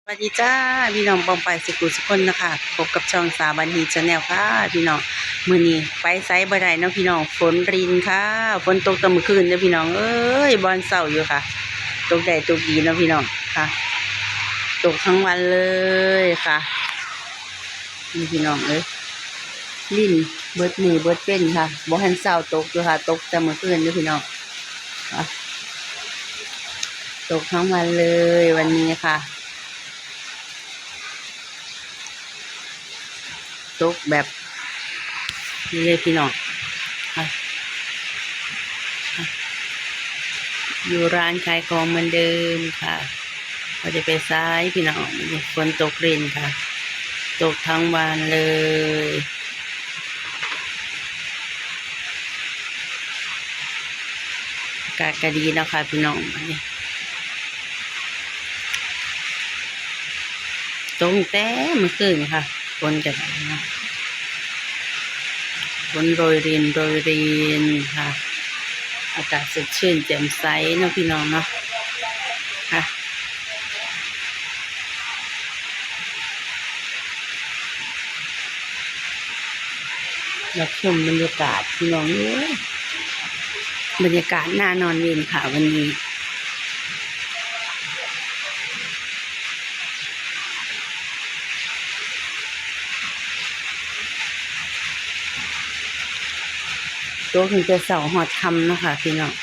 สวัสดีจ้าพี่น้องปองไปสกุลสุคนนะคะพบกับช่องสาบันฮีชาแนลค่ะพี่น้องมื้อนี้ไปไซบ่ได้เนาะพี่น้องฝนรินค่ะฝนตกแตะมื้อคืนเด้อพี่น้องเอ้ยบอนเศร้าอยู่ค่ะตกได้ตกดีเนาะพี่น้องค่ะตกทั้งวันเลยค่ะนี่พี่น้องเอ้ยลิ้นเบิดมือเบิดเป็นค่ะบ่ทันเศร้าตกอยู่ค่ะตกแต่มื้อคืนเด้อพี่น้องค่ะตกทั้งวันเลยวันนี้ค่ะตกแบบนี่เลยพี่น้องค่ะอยู่ร้านขายของเหมือนเดิมค่ะเราจะไปซ้ายพี่น้องฝนตกรินค่ะตกทั้งวันเลยอากาศก็ดีนะคะพี่น้องนี่ตกแต่เมื่อคืนค่ะฝนกันนะฝนโรยรินโรยรินค่ะอากาศสดชื่นแจ่มใสเนาะพี่น้องเนาะค่ะรับชมบรรยากาศพี่น้องเอ้ยบรรยากาศน่านอนเย็นค่ะวันนี้ตัวถึงจะเสาหอดคำนะคะพี่น้อง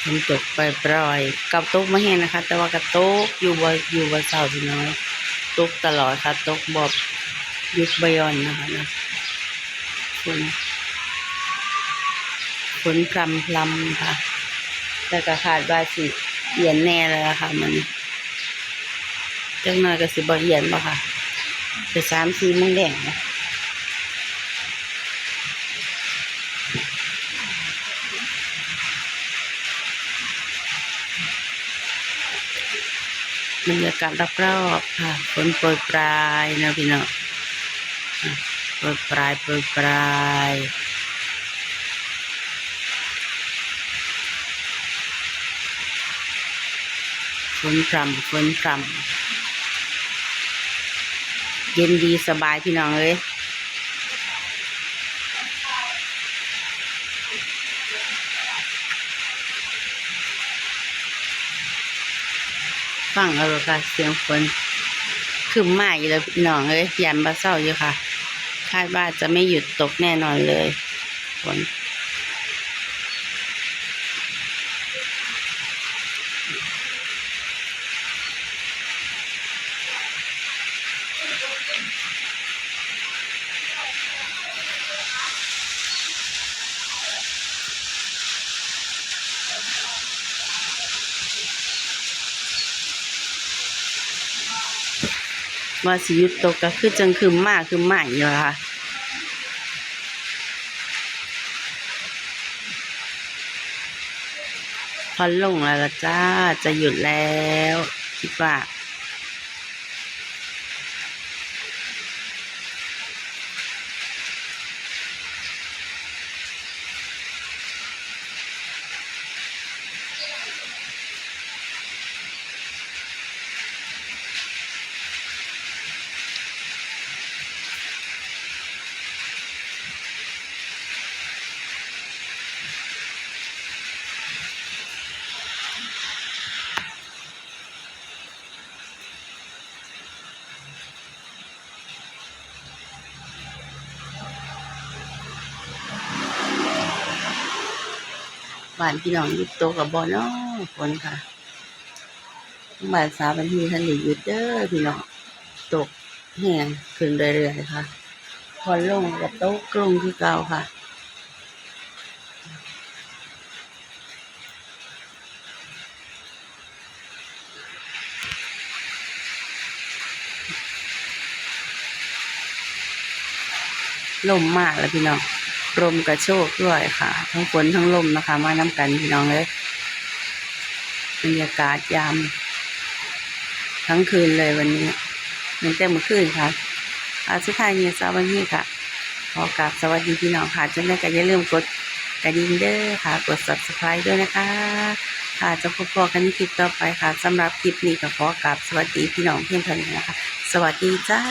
มันตกไปปล่อยกับตกมาแห้งนะคะแต่ว่ากระตกอยู่บนเสาพี่น้อยตกตลอดค่ะตกบอบยุบบยอนนะคะนะฝนพรำค่ะแต่ก็ขาดบาสิเอียนแน่เลยค่ะมันจังหน่อยก็สิบ่เอียนบ่ค่ะไป3-4 โมงแดงนะบรรยากาศรอบๆค่ะฝนโปรยปลายนะพี่น้องโปรยปลายฝนพรำเย็นดีสบายพี่น้องเอ้ยฟังเอาค่ะเสียงฝนคึมมาอยู่แล้วพี่น้องเอ้ยยันบ่เศร้าอยู่ค่ะคาดว่าจะไม่หยุดตกแน่นอนเลยฝนว่าสิหยุดตกก็คือจังคึมมาอยู่ค่ะพอลงแล้วล่ะจ้าจะหยุดแล้วคิดว่าบ้านพี่น้องหยุดตกกับบ่เนาะฝนค่ะบ้านสาบันทีท่านได้หยุดเด้อพี่น้องตกแห้งขึ้นเรื่อยๆค่ะพอลงก็ตกลงคือเก่าค่ะลมมากแล้วพี่น้องลมกระโชกด้วยค่ะทั้งฝนทั้งลมนะคะมาน้ำกันพี่น้องเลยบรรยากาศยามทั้งคืนเลยวันนี้ มือนแต่เมื่อคืนค่ะสุดท้ายนี้สวัสดีค่ะขอกราบสวัสดีพี่น้องค่ะจังได้ก็อย่าลืมกดกระดิ่งเด้อค่ะกด subscribe ด้วยนะคะค่ะจะพบกันในคลิปต่อไปค่ะสำหรับคลิปนี้ก็ขอกราบสวัสดีพี่น้องเพียงเท่านี้นะคะสวัสดีจ้า